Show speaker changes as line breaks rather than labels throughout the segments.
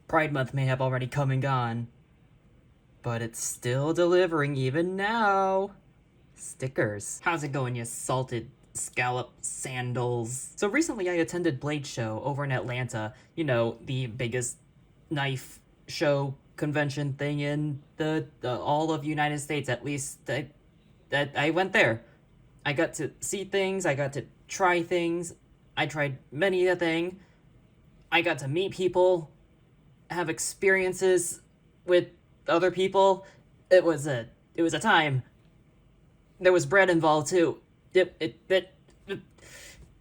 Pride Month may have already come and gone, but it's still delivering even now. Stickers. How's it going, you salted scallop sandals? So recently I attended Blade Show over in Atlanta. You know, the biggest knife show convention thing in the all of United States, at least. I went there. I got to see things, I got to try things, I tried many a thing. I got to meet people, have experiences with other people. It was a time. There was bread involved too. It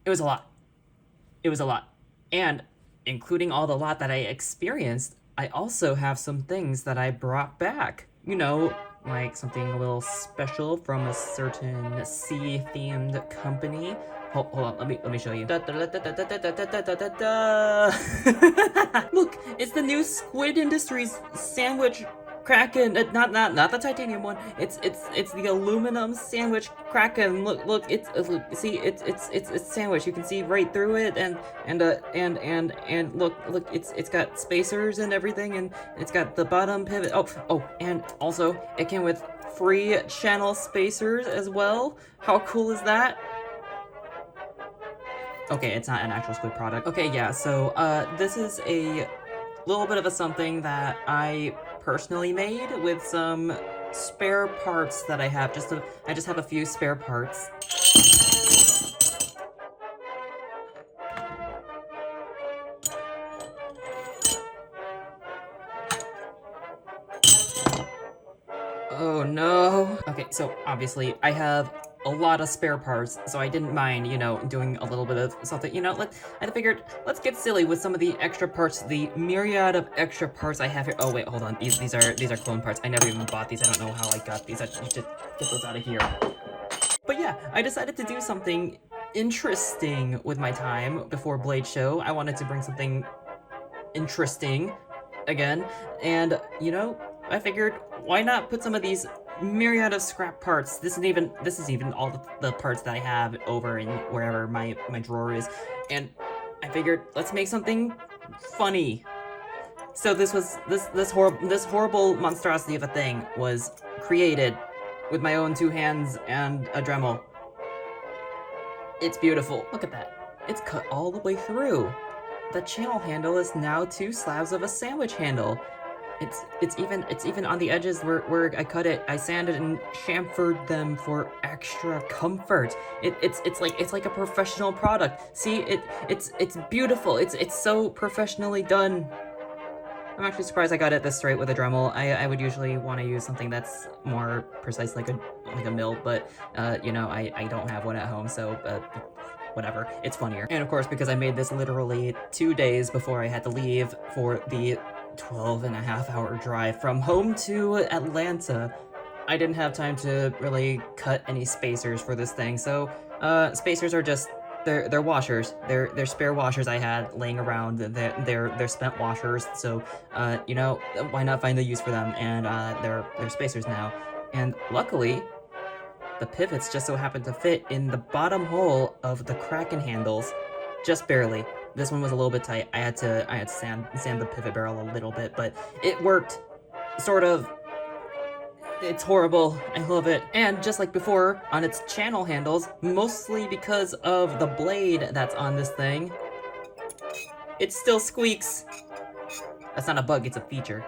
was a lot. It was a lot. And including all the lot that I experienced, I also have some things that I brought back. You know, like something a little special from a certain sea-themed company. Hold on, let me show you. Look, it's the new Squid Industries sandwich Kraken. Not the titanium one. It's the aluminum sandwich Kraken. Look, it's sandwich. You can see right through it, and look, it's got spacers and everything, and it's got the bottom pivot. Oh, and also it came with free channel spacers as well. How cool is that? Okay, it's not an actual Squid product. Okay, yeah, so, this is a little bit of a something that I personally made with some spare parts that I have. I just have a few spare parts. Oh no. Okay, so obviously I have a lot of spare parts, so I didn't mind, you know, doing a little bit of something. You know, I figured, let's get silly with some of the extra parts, the myriad of extra parts I have here. Oh wait, hold on, these are clone parts. I never even bought these. I don't know how I got these. I need to get those out of here. But yeah, I decided to do something interesting with my time before Blade Show. I wanted to bring something interesting again, and you know, I figured, why not put some of these myriad of scrap parts. This is even all the parts that I have over in wherever my drawer is, and I figured, let's make something funny. So this horrible monstrosity of a thing was created with my own 2 hands and a Dremel. It's beautiful. Look at that. It's cut all the way through. The channel handle is now 2 slabs of a sandwich handle. It's even on the edges where I cut it. I sanded and chamfered them for extra comfort. It's like a professional product. See, it's beautiful. It's so professionally done. I'm actually surprised I got it this straight with a Dremel. I would usually want to use something that's more precise, like a mill, but you know, I don't have one at home, so whatever. It's funnier. And of course, because I made this literally 2 days before I had to leave for the 12.5-hour drive from home to Atlanta, I didn't have time to really cut any spacers for this thing. So spacers are just they're washers. They're spare washers I had laying around. They're spent washers. So you know, why not find a use for them? And they're spacers now. And luckily, the pivots just so happened to fit in the bottom hole of the Kraken handles, just barely. This one was a little bit tight. I had to sand the pivot barrel a little bit, but it worked, sort of. It's horrible. I love it. And just like before, on its channel handles, mostly because of the blade that's on this thing, it still squeaks. That's not a bug, it's a feature.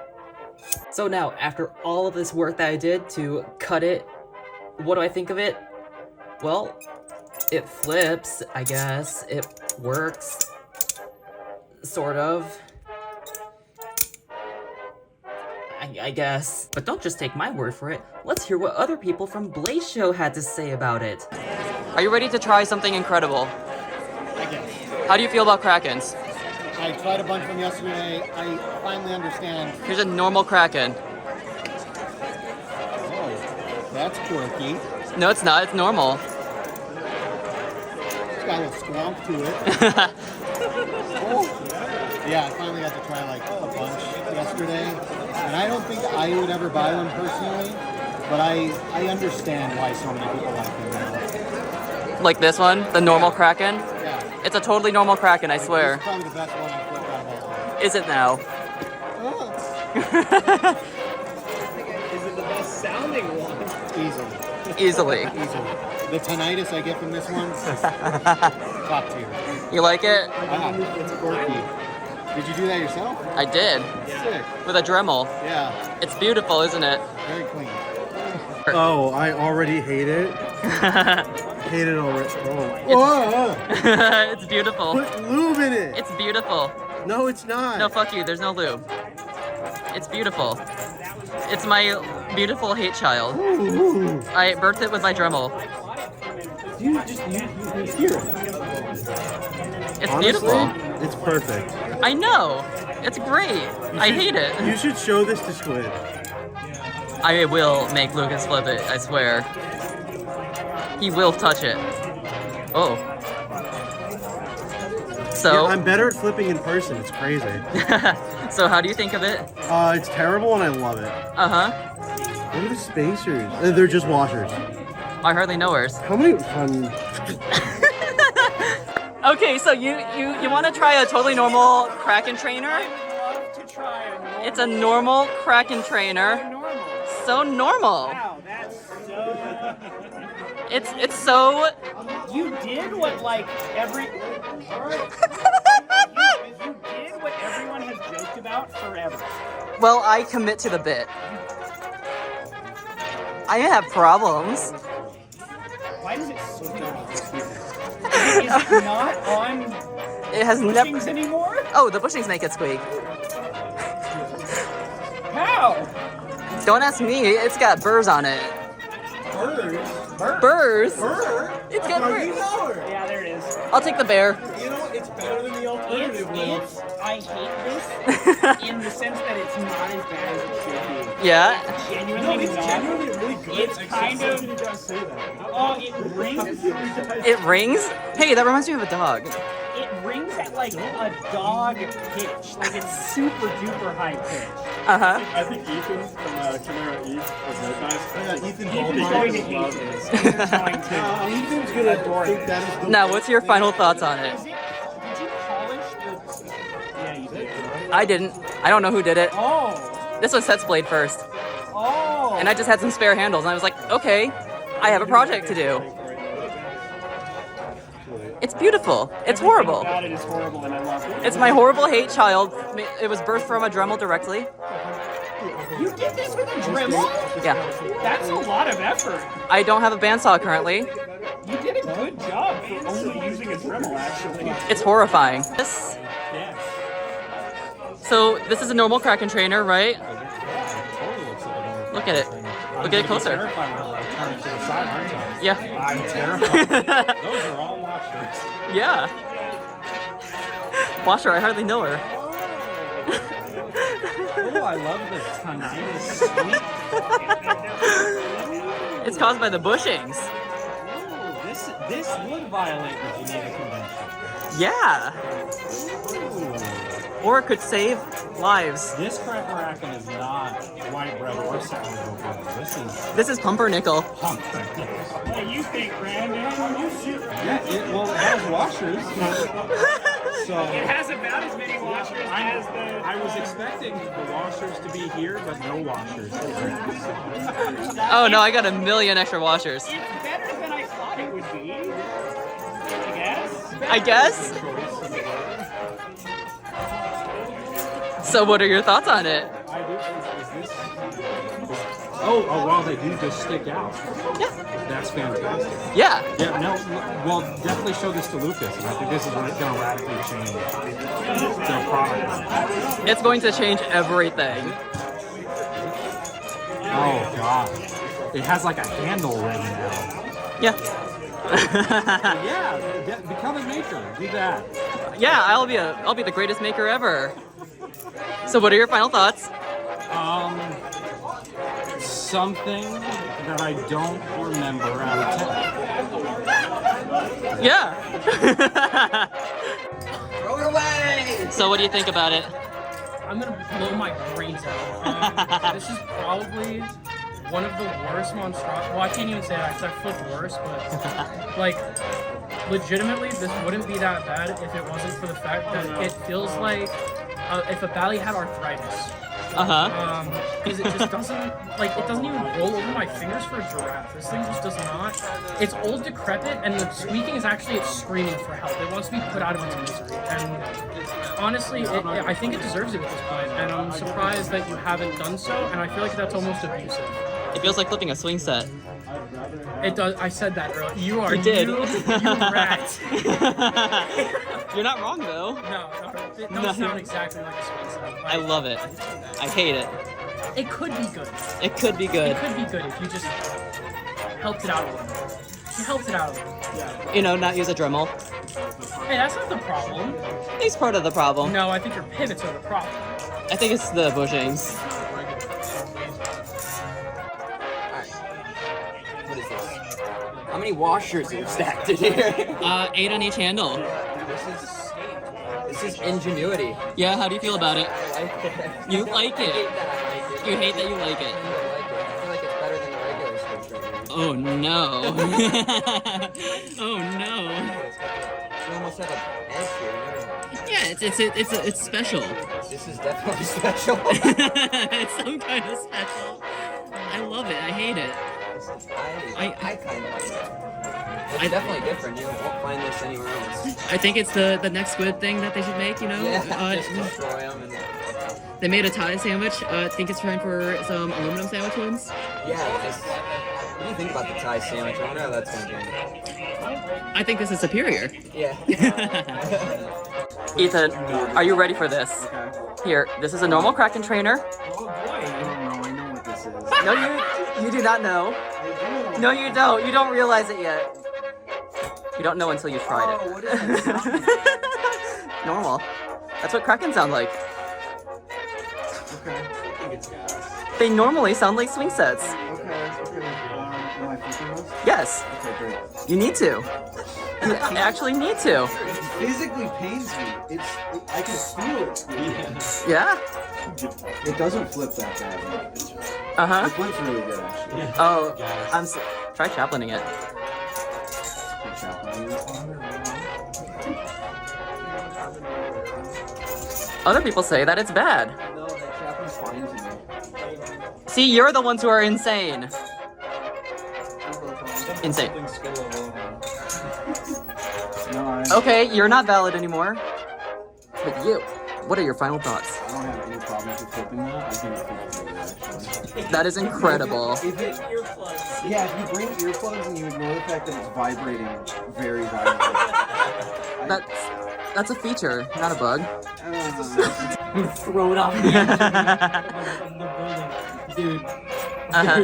So now, after all of this work that I did to cut it, what do I think of it? Well, it flips, I guess. It works. Sort of. I guess. But don't just take my word for it. Let's hear what other people from Blaze Show had to say about it. Are you ready to try something incredible?
I guess.
How do you feel about Krakens?
I tried a bunch of them yesterday. I finally understand.
Here's a normal Kraken.
Oh, that's quirky.
No, it's not. It's normal.
It's got a little squonk to it. Oh. Yeah, I finally got to try like a bunch yesterday. And I don't think I would ever buy one personally, but I understand why so many people like them now.
Like this one? The normal Kraken?
Yeah.
It's a totally normal Kraken, I swear.
This is probably the best one I've flipped out of all of them.
Is it now?
Is it the best sounding one?
Easily.
Easily. The tinnitus I get from this one, top tier.
You like it?
It's quirky. Did you do that yourself?
I did.
Sick.
With a Dremel.
Yeah,
It's beautiful, isn't it?
very clean.
Oh, I already hate it. Hate it already. Oh.
It's beautiful.
Put lube in it.
It's beautiful.
No, it's not.
No, fuck you. There's no lube. It's beautiful. It's my beautiful hate child.
Ooh.
I birthed it with my Dremel.
You hear it.
It's
Honestly,
beautiful.
it's perfect.
I know. It's great. I hate it.
You should show this to Squid.
I will make Lucas flip it, I swear. He will touch it. Oh. So,
Yeah, I'm better at flipping in person. It's crazy.
so how do you think of it?
It's terrible and I love it.
Uh-huh.
What are the spacers? They're just washers.
I hardly know hers.
How many fun?
Okay, so you want to try a totally normal Kraken trainer?
I'd love to try a normal.
It's a normal Kraken trainer.
normal.
So normal.
Wow, that's so.
It's so.
You did what like every. You did what everyone has joked about forever.
Well, I commit to the bit. I have problems.
Why does it squeak? Is it not on
It has never.
bushings anymore?
Oh, the bushings make it squeak.
How?
Don't ask me. It's got burrs on it. Burrs. It's got burrs.
Yeah, there it is.
I'll take the bear.
You know, it's better than the alternative.
I hate this in the sense that it's not as bad as it should be.
Yeah.
Genuinely not.
really good.
It's kind of. Oh, it rings.
It rings. Hey, that reminds me of a dog.
It rings at like a dog pitch. Like it's super duper high pitch.
Uh huh.
I think Ethan from Chimera East was those guys.
Yeah, Ethan
Ethan's going to hate this. Ethan's going to.
Ethan's gonna think that is the
Now, what's your final thoughts on it?
Did you polish the? Yeah, you did.
I didn't. I don't know who did it.
Oh.
This was Seth's blade first,
Oh.
and I just had some spare handles, and I was like, okay, I have a project to do. It's beautiful. It's horrible.
About it is horrible, and I love it.
It's my horrible hate child. It was birthed from a Dremel directly.
You did this with a Dremel?
Yeah.
That's a lot of effort.
I don't have a bandsaw currently.
You did a good job for only using a Dremel, actually.
It's horrifying. This. So this is a normal Kraken trainer, right? Look at it. Look at it closer. Yeah.
I'm terrified. Those are all washers.
Yeah. Watch her. I hardly know her.
Oh, I love this tinnitus.
It's caused by the bushings.
This would violate the Geneva Convention.
Yeah. Or it could save lives.
This Kraken is not white bread or sourdough bread.
This is pumpernickel.
Pumpkin.
What do you think, Brandon?
Yeah, it has washers. So
It has about as many washers as the.
I was expecting the washers to be here, but no washers.
Oh no, I got a million extra washers.
It's better than I thought it would be. I guess.
I guess. So what are your thoughts on it?
I do. Is this? Oh, wow, they do just stick out.
Yeah.
That's fantastic.
Yeah.
Yeah, no, well, definitely show this to Lucas. And I think this is going to radically change their product line.
It's going to change everything.
Oh, God. It has like a handle ring now.
Yeah.
Yeah, become a maker. Do that.
Yeah, I'll be the greatest maker ever. So what are your final thoughts?
Something that I don't remember out of 10.
Yeah. Throw it away. So what do you think about it?
I'm gonna blow my brains out. This is probably one of the worst monstrosities. Well, I can't even say that because I flipped worse, but like, legitimately, this wouldn't be that bad if it wasn't for the fact that it feels like if a Bally had arthritis. Because it just doesn't, like, it doesn't even roll over my fingers for a giraffe. This thing just does not. It's old, decrepit, and the squeaking is actually it's screaming for help. It wants to be put out of its misery. And honestly, I think it deserves it at this point. And I'm surprised that you haven't done so, and I feel like that's almost abusive.
It feels like flipping a swing set.
It does. I said that earlier. You are.
You did.
You rat.
You're not wrong though.
No, it does sound exactly like a swing set.
I love it. I hate it.
It could be good.
It could be good.
It could be good if you just helped it out a little. You helped it out a little. Yeah.
You know, not use a Dremel.
Hey, that's not the problem.
He's part of the problem.
No, I think your pivots are the problem.
I think it's the bushings.
What is this? How many washers are stacked in here?
8 on each handle.
This is ingenuity.
Yeah, how do you feel about it?
I like it.
You like
I
it.
hate that I like it.
You hate that you like it.
I feel like it's better than the regular switch right here.
Oh no. Oh no.
You almost have an edge here.
Yeah, it's special.
This is definitely special.
It's some kind of special. I love it. I hate it.
I kind of like it. It's definitely different. You won't find this anywhere else.
I think it's the next squid thing that they should make, you know?
Yeah, just destroy them. And,
They made a Thai sandwich. I think it's trying for some aluminum sandwich ones.
yeah, just, what do you think about the Thai sandwich? I wonder how that's going to be.
I think this is superior.
Yeah.
Ethan, are you ready for this? Here, this is a normal Kraken trainer.
I don't know. I know what this is.
No, you do not know. No, you don't. You don't realize it yet. You don't know until you've tried it.
what is that?
Normal. That's what Kraken sound like.
Okay.
They normally sound like swing sets.
Okay. Am I flipping this?
Yes,
Okay, great.
you need to. You actually need to.
It physically pains me. I can feel it.
Yeah?
It doesn't flip that bad.
Uh-huh.
It flips really good, actually.
Oh, try chaplaining it. Other people say that it's bad.
No, that Chaplin's fine to me.
See, you're the ones who are insane. Insane.
No,
Okay, you're not valid anymore. But you, what are your final thoughts?
I don't have any problems with flipping that. I think it flips really good, actually.
That is incredible.
If you bring earplugs and you ignore the fact that it's vibrating very violently.
That's a feature, not a bug.
I'm gonna throw it off the edge of the building. Dude.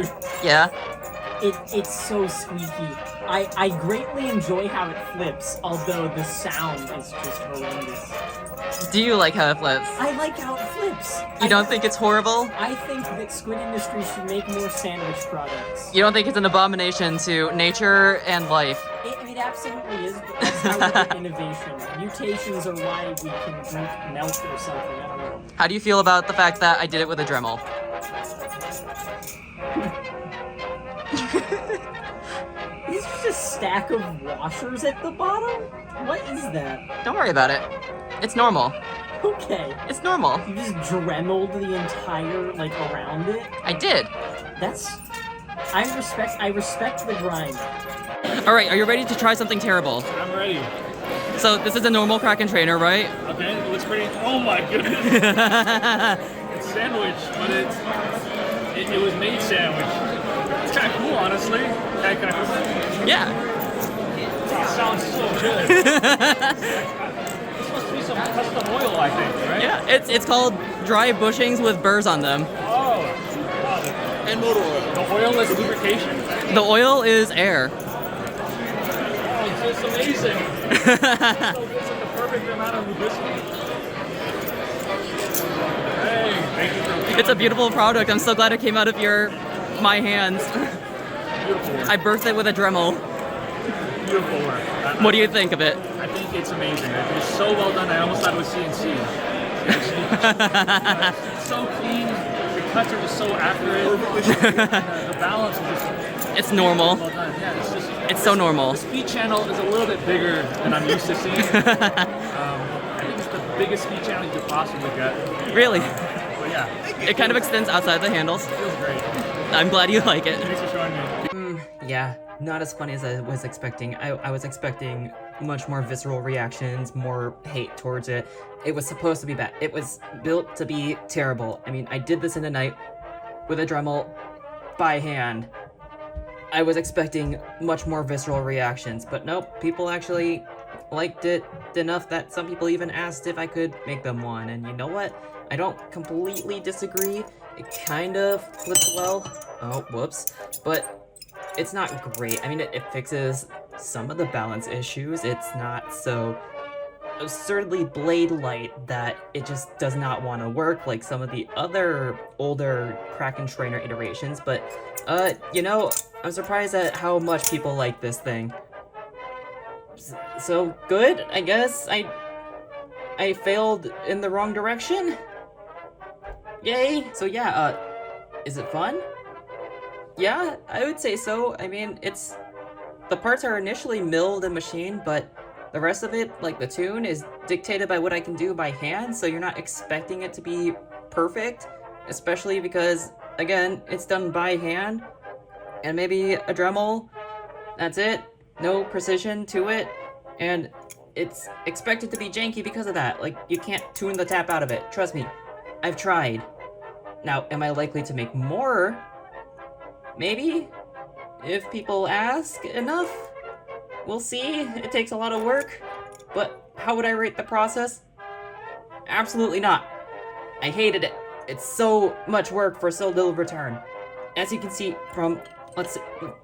Dude.
Yeah.
It's so squeaky. I greatly enjoy how it flips, although the sound is just horrendous.
Do you like how it flips?
I like how it flips.
You don't think it's horrible?
I think that Squid Industries should make more sandwich products.
You don't think it's an abomination to nature and life?
It absolutely is, but that's how we get innovation. Mutations are why we can drink milk or something, I don't know.
How do you feel about the fact that I did it with a Dremel?
Is there just a stack of washers at the bottom? What is that?
Don't worry about it. It's normal.
Okay.
It's normal.
You just dremeled the entire, around it?
I did.
That's... I respect the grind.
Alright, are you ready to try something terrible?
I'm ready.
So, this is a normal Kraken trainer, right?
Okay, it looks pretty. Oh my goodness! It's sandwich, but it was made sandwich. It's kind of cool, honestly. Can I put it?
Yeah.
It sounds so good. This must be some custom oil, I think, right?
Yeah, it's called dry bushings with burrs on them.
Oh. And motor oil. The oil is lubrication.
The oil is air.
Oh, it's amazing. It's like the perfect amount of lubricity. Hey, thank you for
It's a beautiful product. I'm so glad it came out of my hands.
beautiful work.
I birthed it with a Dremel.
Beautiful work.
What do you think of it?
I think it's amazing. It's so well done. I almost thought it was CNC. It's so clean. The cuts are just so accurate. The balance is just
It's normal.
well done. Yeah, it's just.
It's so normal.
The speed channel is a little bit bigger than I'm used to seeing. I think it's the biggest ski channel you could possibly get.
Really?
But yeah,
It kind of extends outside the handles.
it feels great.
I'm glad you like it.
Thanks for showing me.
Yeah, not as funny as I was expecting. I was expecting much more visceral reactions, more hate towards it. It was supposed to be bad. It was built to be terrible. I mean, I did this in a night with a Dremel by hand. I was expecting much more visceral reactions, but nope, people actually liked it enough that some people even asked if I could make them one. And you know what? I don't completely disagree. It kind of flipped well. Oh, whoops. But it's not great. I mean, it fixes some of the balance issues. It's not so absurdly blade light that it just does not want to work like some of the other older Kraken trainer iterations, but you know, I'm surprised at how much people like this thing. So good, I guess. I failed in the wrong direction. Yay. So yeah, is it fun? Yeah, I would say so. I mean, the parts are initially milled and machined, but the rest of it, like the tune, is dictated by what I can do by hand, so you're not expecting it to be perfect, especially because, again, it's done by hand, and maybe a Dremel, that's it, no precision to it, and it's expected to be janky because of that. Like, you can't tune the tap out of it. Trust me, I've tried. Now, am I likely to make more? Maybe? If people ask enough? We'll see. It takes a lot of work. But how would I rate the process? Absolutely not. I hated it. It's so much work for so little return. As you can see from, let's see,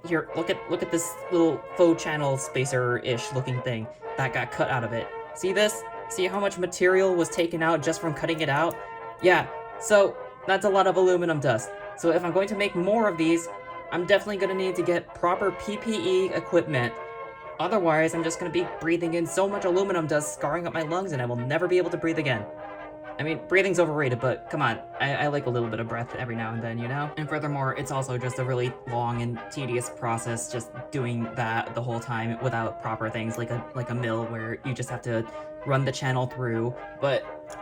here, look at this little faux channel spacer-ish looking thing that got cut out of it. See this? See how much material was taken out just from cutting it out? Yeah, so that's a lot of aluminum dust. So if I'm going to make more of these, I'm definitely going to need to get proper PPE equipment. Otherwise, I'm just going to be breathing in so much aluminum dust, scarring up my lungs, and I will never be able to breathe again. I mean, breathing's overrated, but come on, I like a little bit of breath every now and then, you know? And furthermore, it's also just a really long and tedious process just doing that the whole time without proper things like a mill where you just have to run the channel through. But,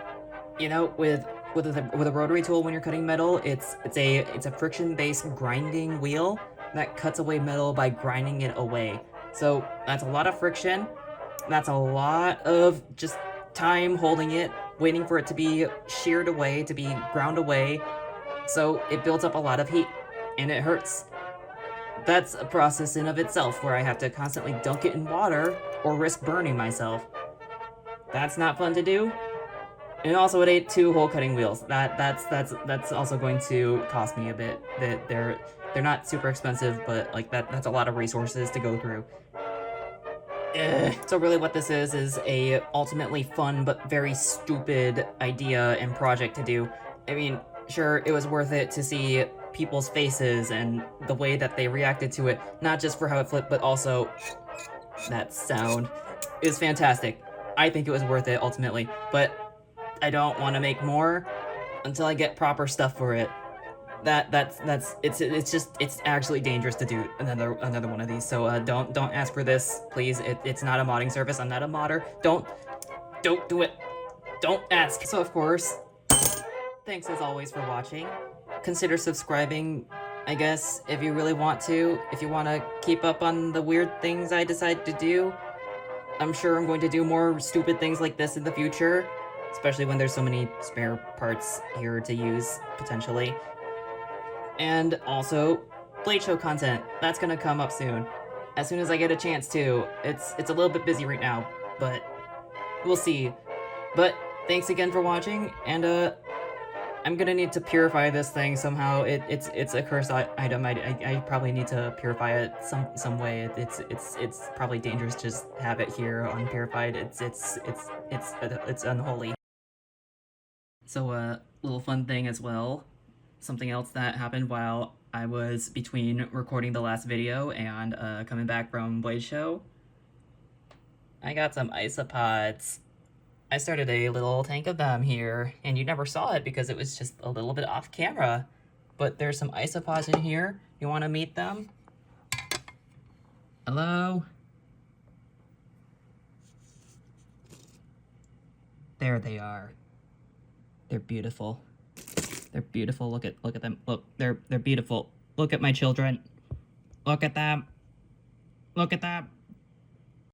you know, with a rotary tool when you're cutting metal, it's a friction-based grinding wheel that cuts away metal by grinding it away. So that's a lot of friction, that's a lot of just time holding it, waiting for it to be sheared away, to be ground away, so it builds up a lot of heat, and it hurts. That's a process in of itself where I have to constantly dunk it in water or risk burning myself. That's not fun to do. And also it ate 2 hole cutting wheels. That's also going to cost me a bit. They're not super expensive, but like that's a lot of resources to go through. So really what this is a ultimately fun but very stupid idea and project to do. I mean, sure, it was worth it to see people's faces and the way that they reacted to it, not just for how it flipped, but also that sound is fantastic. I think it was worth it ultimately, but I don't want to make more until I get proper stuff for it. It's actually dangerous to do another one of these. So don't ask for this, please. It's not a modding service. I'm not a modder. Don't do it. Don't ask. So of course, thanks as always for watching. Consider subscribing, I guess, if you really want to. If you want to keep up on the weird things I decide to do. I'm sure I'm going to do more stupid things like this in the future, especially when there's so many spare parts here to use potentially. And also, Blade Show content, that's gonna come up soon. As soon as I get a chance to. It's a little bit busy right now, but we'll see. But thanks again for watching, and I'm gonna need to purify this thing somehow. It's a cursed item. I probably need to purify it some way. It's probably dangerous to just have it here unpurified. It's unholy. So little fun thing as well. Something else that happened while I was between recording the last video and coming back from Blade Show. I got some isopods. I started a little tank of them here, and you never saw it because it was just a little bit off camera. But there's some isopods in here. You want to meet them? Hello? There they are. They're beautiful. They're beautiful. Look at them. Look, they're beautiful. Look at my children. Look at them. Look at them.